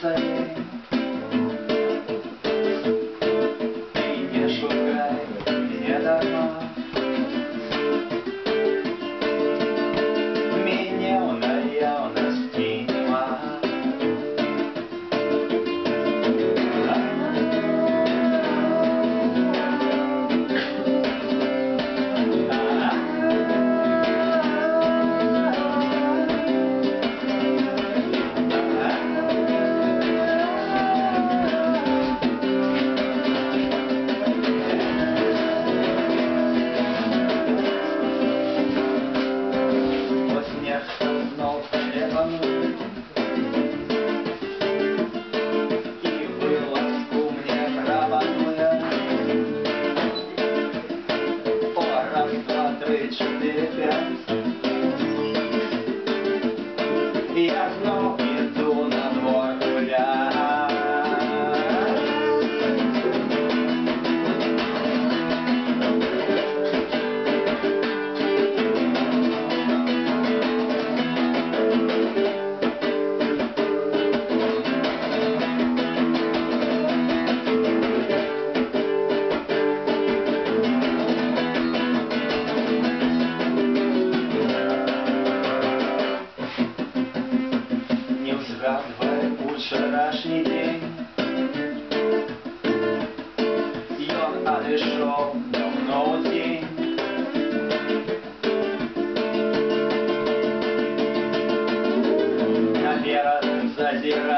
царей. Ты не шукай меня дарма, меня у наявности нема. И вылазку мне грабанула. О, раз, два, три, четыре, пять. Я знов иду на двор гулять. Взгадывая вчерашний день, ён адышоў давно ў дзень. Наперад зазіраю